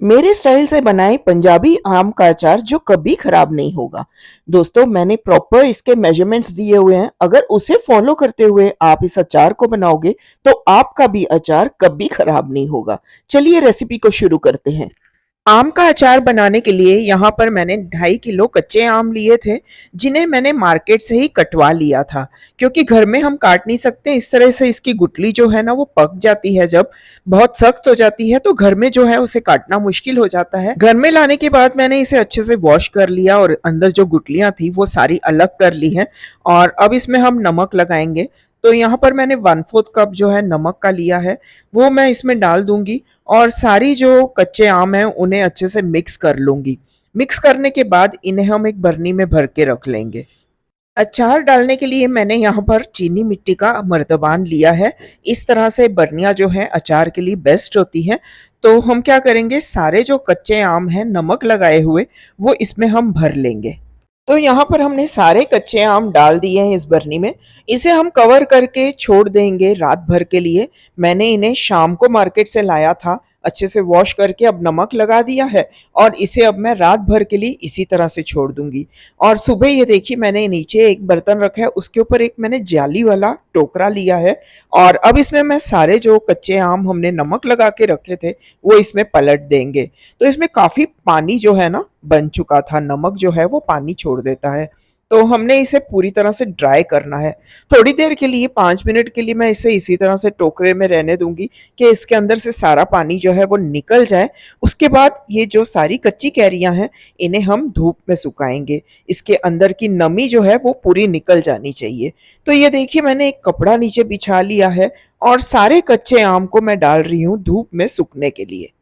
मेरे स्टाइल से बनाए पंजाबी आम का अचार जो कभी खराब नहीं होगा। दोस्तों, मैंने प्रॉपर इसके मेजरमेंट्स दिए हुए हैं। अगर उसे फॉलो करते हुए आप इस अचार को बनाओगे तो आपका भी अचार कभी खराब नहीं होगा। चलिए रेसिपी को शुरू करते हैं। आम का अचार बनाने के लिए यहाँ पर मैंने 2.5 किलो कच्चे आम लिए थे, जिन्हें मैंने मार्केट से ही कटवा लिया था। क्योंकि घर में हम काट नहीं सकते, इस तरह से इसकी गुठली जो है ना वो पक जाती है, जब बहुत सख्त हो जाती है तो घर में जो है उसे काटना मुश्किल हो जाता है। घर में लाने के बाद मैंने इसे अच्छे से वॉश कर लिया और अंदर जो गुठलियां थी वो सारी अलग कर ली हैं। और अब इसमें हम नमक लगाएंगे। तो यहाँ पर मैंने 1/4 कप जो है नमक का लिया है, वो मैं इसमें डाल दूंगी। और सारी जो कच्चे आम हैं उन्हें अच्छे से मिक्स कर लूंगी। मिक्स करने के बाद इन्हें हम एक बरनी में भर के रख लेंगे। अचार डालने के लिए मैंने यहाँ पर चीनी मिट्टी का मर्तबान लिया है। इस तरह से बरनियाँ जो है अचार के लिए बेस्ट होती हैं। तो हम क्या करेंगे, सारे जो कच्चे आम हैं नमक लगाए हुए वो इसमें हम भर लेंगे। तो यहाँ पर हमने सारे कच्चे आम डाल दिए हैं इस बरनी में। इसे हम कवर करके छोड़ देंगे रात भर के लिए। मैंने इन्हें शाम को मार्केट से लाया था, अच्छे से वॉश करके अब नमक लगा दिया है। और इसे अब मैं रात भर के लिए इसी तरह से छोड़ दूंगी। और सुबह ये देखिए, मैंने नीचे एक बर्तन रखा है, उसके ऊपर एक मैंने जाली वाला टोकरा लिया है। और अब इसमें मैं सारे जो कच्चे आम हमने नमक लगा के रखे थे वो इसमें पलट देंगे। तो इसमें काफ़ी पानी जो है ना बन चुका था, नमक जो है वो पानी छोड़ देता है। तो हमने इसे पूरी तरह से ड्राई करना है। थोड़ी देर के लिए 5 मिनट के लिए मैं इसे इसी तरह से टोकरे में रहने दूंगी कि इसके अंदर से सारा पानी जो है वो निकल जाए। उसके बाद ये जो सारी कच्ची कैरियां हैं इन्हें हम धूप में सुखाएंगे। इसके अंदर की नमी जो है वो पूरी निकल जानी चाहिए। तो ये देखिए, मैंने एक कपड़ा नीचे बिछा लिया है और सारे कच्चे आम को मैं डाल रही हूँ धूप में सूखने के लिए।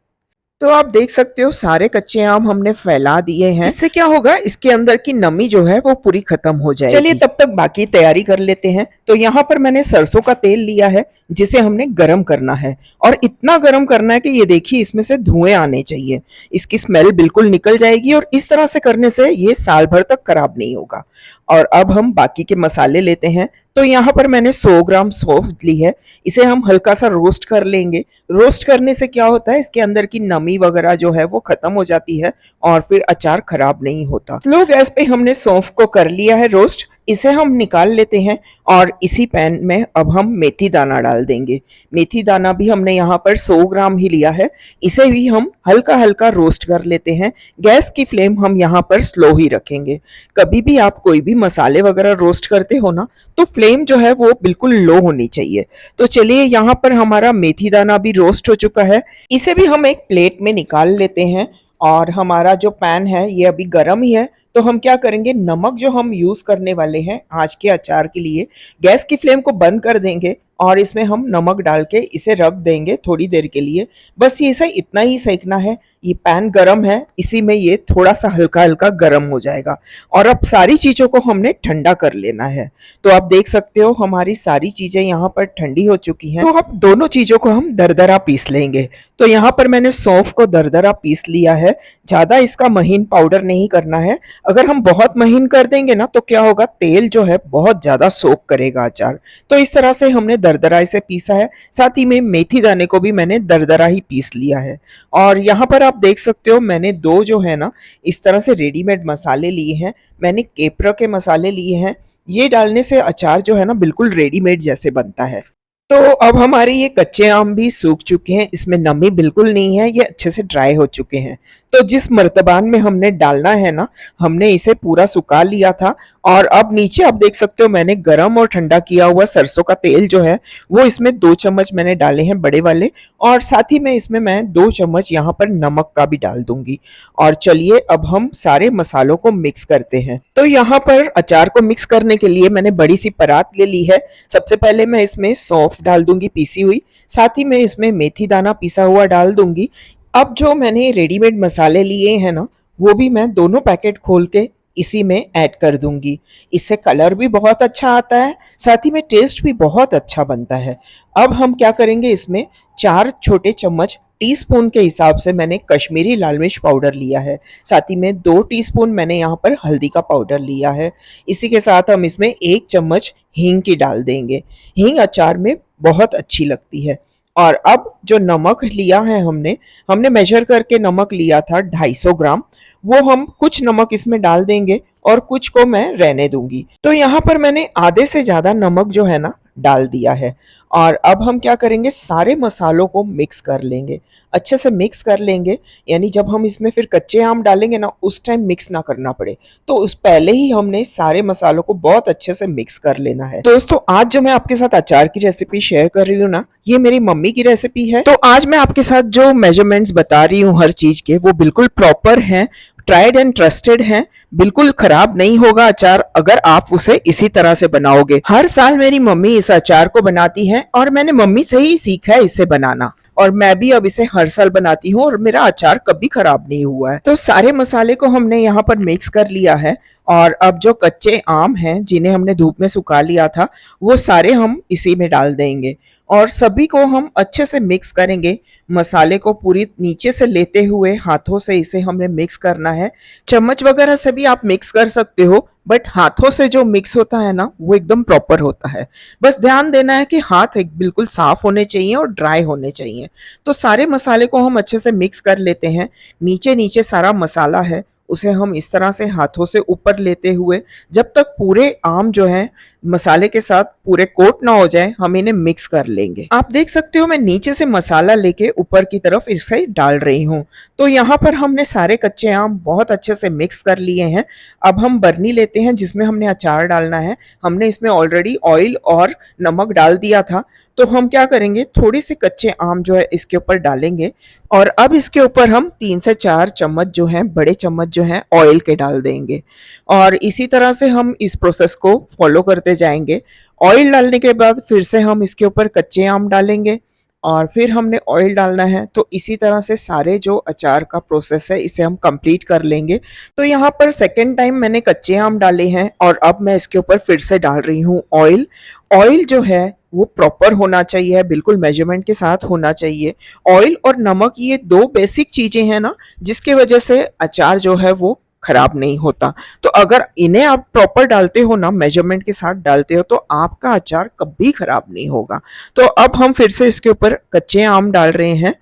तो आप देख सकते हो सारे कच्चे आम हमने फैला दिए हैं। इससे क्या होगा, इसके अंदर की नमी जो है वो पूरी खत्म हो जाएगी। चलिए तब तक बाकी तैयारी कर लेते हैं। तो यहाँ पर मैंने सरसों का तेल लिया है, जिसे हमने गरम करना है। और इतना गरम करना है कि ये देखिए इसमें से धुएं आने चाहिए, इसकी स्मेल बिल्कुल निकल जाएगी। और इस तरह से करने से ये साल भर तक खराब नहीं होगा। और अब हम बाकी के मसाले लेते हैं। तो यहाँ पर मैंने 100 ग्राम सौंफ ली है, इसे हम हल्का सा रोस्ट कर लेंगे। रोस्ट करने से क्या होता है, इसके अंदर की नमी वगैरह जो है वो खत्म हो जाती है और फिर अचार खराब नहीं होता। स्लो गैस पे हमने सौंफ को कर लिया है रोस्ट, इसे हम निकाल लेते हैं। और इसी पैन में अब हम मेथी दाना डाल देंगे। मेथी दाना भी हमने यहाँ पर 100 ग्राम ही लिया है, इसे भी हम हल्का हल्का रोस्ट कर लेते हैं। गैस की फ्लेम हम यहाँ पर स्लो ही रखेंगे। कभी भी आप कोई भी मसाले वगैरह रोस्ट करते हो ना, तो फ्लेम जो है वो बिल्कुल लो होनी चाहिए। तो चलिए, यहाँ पर हमारा मेथी दाना भी रोस्ट हो चुका है, इसे भी हम एक प्लेट में निकाल लेते हैं। और हमारा जो पैन है ये अभी गर्म ही है। तो हम क्या करेंगे, नमक जो हम यूज़ करने वाले हैं आज के अचार के लिए, गैस की फ्लेम को बंद कर देंगे और इसमें हम नमक डाल के इसे रख देंगे थोड़ी देर के लिए। बस ये इसे इतना ही सेकना है। ये पैन गरम है, इसी में ये थोड़ा सा हल्का हल्का गरम हो जाएगा। और अब सारी चीज़ों को हमने ठंडा कर लेना है। तो आप देख सकते हो हमारी सारी चीज़ें यहाँ पर ठंडी हो चुकी हैं। तो अब दोनों चीज़ों को हम दरदरा पीस लेंगे। तो यहाँ पर मैंने सौंफ को दरदरा पीस लिया है। ज़्यादा इसका महीन पाउडर नहीं करना है। अगर हम बहुत महीन कर देंगे ना तो क्या होगा, तेल जो है बहुत ज़्यादा सोक करेगा अचार। तो इस तरह से हमने दरदरा इसे पीसा है। साथ ही में मेथी दाने को भी मैंने दरदरा ही पीस लिया है। और यहाँ पर आप देख सकते हो मैंने दो जो है ना इस तरह से रेडीमेड मसाले लिए हैं। मैंने केपरा के मसाले लिए हैं। ये डालने से अचार जो है ना बिल्कुल रेडीमेड जैसे बनता है। तो अब हमारे ये कच्चे आम भी सूख चुके हैं, इसमें नमी बिल्कुल नहीं है, ये अच्छे से ड्राई हो चुके हैं। तो जिस मर्तबान में हमने डालना है ना, हमने इसे पूरा सुखा लिया था। और अब नीचे आप देख सकते हो मैंने गरम और ठंडा किया हुआ सरसों का तेल जो है वो इसमें 2 चम्मच मैंने डाले हैं बड़े वाले। और साथ ही में इसमें मैं 2 चम्मच यहाँ पर नमक का भी डाल दूंगी। और चलिए अब हम सारे मसालों को मिक्स करते हैं। तो यहाँ पर अचार को मिक्स करने के लिए मैंने बड़ी सी परात ले ली है। सबसे पहले मैं इसमें सौंफ डाल दूंगी पीसी हुई, साथ ही में इसमें मेथी दाना पिसा हुआ डाल दूंगी। अब जो मैंने रेडीमेड मसाले लिए हैं ना, वो भी मैं दोनों पैकेट खोल के इसी में ऐड कर दूंगी। इससे कलर भी बहुत अच्छा आता है, साथ ही में टेस्ट भी बहुत अच्छा बनता है। अब हम क्या करेंगे, इसमें 4 छोटे चम्मच टीस्पून के हिसाब से मैंने कश्मीरी लाल मिर्च पाउडर लिया है। साथ ही में 2 टीस्पून मैंने यहाँ पर हल्दी का पाउडर लिया है। इसी के साथ हम इसमें 1 चम्मच हींग की डाल देंगे। हींग अचार में बहुत अच्छी लगती है। और अब जो नमक लिया है हमने हमने मेजर करके नमक लिया था 250 ग्राम। वो हम कुछ नमक इसमें डाल देंगे और कुछ को मैं रहने दूंगी। तो यहाँ पर मैंने आधे से ज्यादा नमक जो है ना डाल दिया है। और अब हम क्या करेंगे, सारे मसालों को मिक्स कर लेंगे, अच्छे से मिक्स कर लेंगे। यानी जब हम इसमें फिर कच्चे आम डालेंगे ना, उस टाइम मिक्स ना करना पड़े, तो उस पहले ही हमने सारे मसालों को बहुत अच्छे से मिक्स कर लेना है। दोस्तों, आज जो मैं आपके साथ अचार की रेसिपी शेयर कर रही हूँ ना, ये मेरी मम्मी की रेसिपी है। तो आज मैं आपके साथ जो मेजरमेंट्स बता रही हूँ हर चीज के, वो बिल्कुल प्रॉपर हैं, ट्राइड एंड ट्रस्टेड हैं। बिल्कुल खराब नहीं होगा अचार अगर आप उसे इसी तरह से बनाओगे। हर साल मेरी मम्मी इस अचार को बनाती है और मैंने मम्मी से ही सीखा है इसे बनाना, और मैं भी अब इसे हर साल बनाती हूँ और मेरा अचार कभी खराब नहीं हुआ है। तो सारे मसाले को हमने यहाँ पर मिक्स कर लिया है। और अब जो कच्चे आम हैं जिन्हें हमने धूप में सुखा लिया था, वो सारे हम इसी में डाल देंगे और सभी को हम अच्छे से मिक्स करेंगे। मसाले को पूरी नीचे से लेते हुए हाथों से इसे हमने मिक्स करना है। चम्मच वगैरह से भी आप मिक्स कर सकते हो, बट हाथों से जो मिक्स होता है ना, वो एकदम प्रॉपर होता है। बस ध्यान देना है कि हाथ एक बिल्कुल साफ होने चाहिए और ड्राई होने चाहिए। तो सारे मसाले को हम अच्छे से मिक्स कर लेते हैं। नीचे नीचे सारा मसाला है, उसे हम इस तरह से हाथों से ऊपर लेते हुए जब तक पूरे आम जो है मसाले के साथ पूरे कोट ना हो जाए, हम इन्हें मिक्स कर लेंगे। आप देख सकते हो मैं नीचे से मसाला लेके ऊपर की तरफ इसे डाल रही हूँ। तो यहाँ पर हमने सारे कच्चे आम बहुत अच्छे से मिक्स कर लिए हैं। अब हम बर्नी लेते हैं जिसमें हमने अचार डालना है। हमने इसमें ऑलरेडी ऑयल और नमक डाल दिया था। तो हम क्या करेंगे, थोड़ी सी कच्चे आम जो है इसके ऊपर डालेंगे और अब इसके ऊपर हम 3 से 4 चम्मच जो हैं, बड़े चम्मच जो हैं ऑयल के डाल देंगे। और इसी तरह से हम इस प्रोसेस को फॉलो करते जाएंगे। ऑयल डालने के बाद फिर से हम इसके ऊपर कच्चे आम डालेंगे और फिर हमने ऑयल डालना है। तो इसी तरह से सारे जो अचार का प्रोसेस है इसे हम कंप्लीट कर लेंगे। तो यहाँ पर सेकेंड टाइम मैंने कच्चे आम डाले हैं और अब मैं इसके ऊपर फिर से डाल रही हूँ ऑयल। ऑयल जो है वो प्रॉपर होना चाहिए, बिल्कुल मेजरमेंट के साथ होना चाहिए। ऑयल और नमक ये दो बेसिक चीजें हैं ना, जिसकी वजह से अचार जो है वो खराब नहीं होता। तो अगर इन्हें आप प्रॉपर डालते हो ना, मेजरमेंट के साथ डालते हो, तो आपका अचार कभी खराब नहीं होगा। तो अब हम फिर से इसके ऊपर कच्चे आम डाल रहे हैं।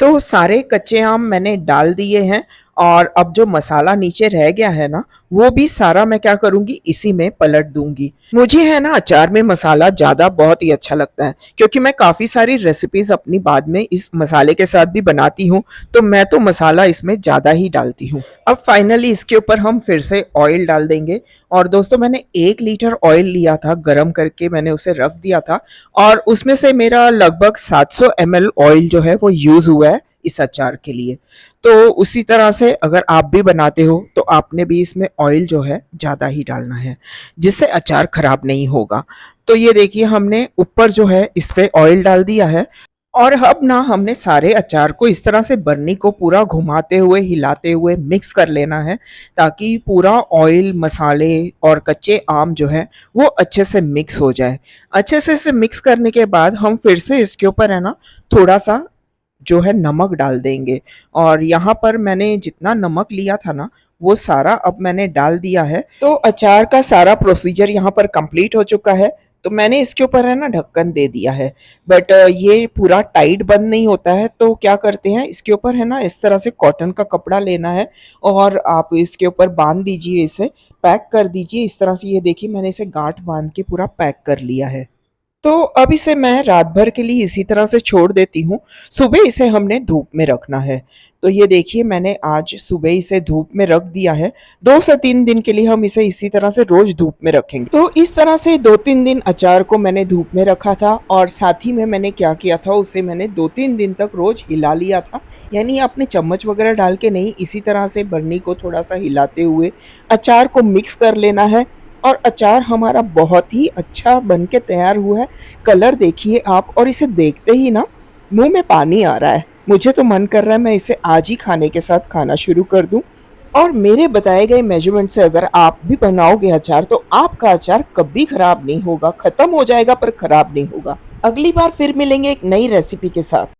तो सारे कच्चे आम मैंने डाल दिए हैं और अब जो मसाला नीचे रह गया है ना, वो भी सारा मैं क्या करूंगी, इसी में पलट दूंगी। मुझे है ना अचार में मसाला ज्यादा बहुत ही अच्छा लगता है, क्योंकि मैं काफी सारी रेसिपीज अपनी बाद में इस मसाले के साथ भी बनाती हूँ। तो मैं तो मसाला इसमें ज्यादा ही डालती हूँ। अब फाइनली इसके ऊपर हम फिर से ऑयल डाल देंगे। और दोस्तों, मैंने 1 लीटर ऑयल लिया था, गरम करके मैंने उसे रख दिया था और उसमें से मेरा लगभग 700 ml ऑयल जो है वो यूज हुआ है इस अचार के लिए। तो उसी तरह से अगर आप भी बनाते हो तो आपने भी इसमें ऑयल जो है ज़्यादा ही डालना है, जिससे अचार खराब नहीं होगा। तो ये देखिए, हमने ऊपर जो है इस पे ऑयल डाल दिया है और अब ना हमने सारे अचार को इस तरह से बर्नी को पूरा घुमाते हुए हिलाते हुए मिक्स कर लेना है, ताकि पूरा ऑयल, मसाले और कच्चे आम जो है वो अच्छे से मिक्स हो जाए। अच्छे से इसे मिक्स करने के बाद हम फिर से इसके ऊपर है ना थोड़ा सा जो है नमक डाल देंगे। और यहाँ पर मैंने जितना नमक लिया था ना, वो सारा अब मैंने डाल दिया है। तो अचार का सारा प्रोसीजर यहाँ पर कंप्लीट हो चुका है। तो मैंने इसके ऊपर है ना ढक्कन दे दिया है, बट ये पूरा टाइट बंद नहीं होता है। तो क्या करते हैं, इसके ऊपर है ना इस तरह से कॉटन का कपड़ा लेना है और आप इसके ऊपर बांध दीजिए, इसे पैक कर दीजिए इस तरह से। ये देखिए, मैंने इसे गांठ बांध के पूरा पैक कर लिया है। तो अब इसे मैं रात भर के लिए इसी तरह से छोड़ देती हूँ। सुबह इसे हमने धूप में रखना है। तो ये देखिए, मैंने आज सुबह इसे धूप में रख दिया है। 2 से 3 दिन के लिए हम इसे इसी तरह से रोज धूप में रखेंगे। तो इस तरह से 2-3 दिन अचार को मैंने धूप में रखा था और साथ ही में मैंने क्या किया था, उसे मैंने 2-3 दिन तक रोज हिला लिया था। यानी आपने चम्मच वगैरह डाल के नहीं, इसी तरह से बर्नी को थोड़ा सा हिलाते हुए अचार को मिक्स कर लेना है। और अचार हमारा बहुत ही अच्छा बन के तैयार हुआ है। कलर देखिए आप, और इसे देखते ही ना मुंह में पानी आ रहा है। मुझे तो मन कर रहा है मैं इसे आज ही खाने के साथ खाना शुरू कर दूं। और मेरे बताए गए मेजरमेंट से अगर आप भी बनाओगे अचार, तो आपका अचार कभी खराब नहीं होगा। खत्म हो जाएगा पर खराब नहीं होगा। अगली बार फिर मिलेंगे एक नई रेसिपी के साथ।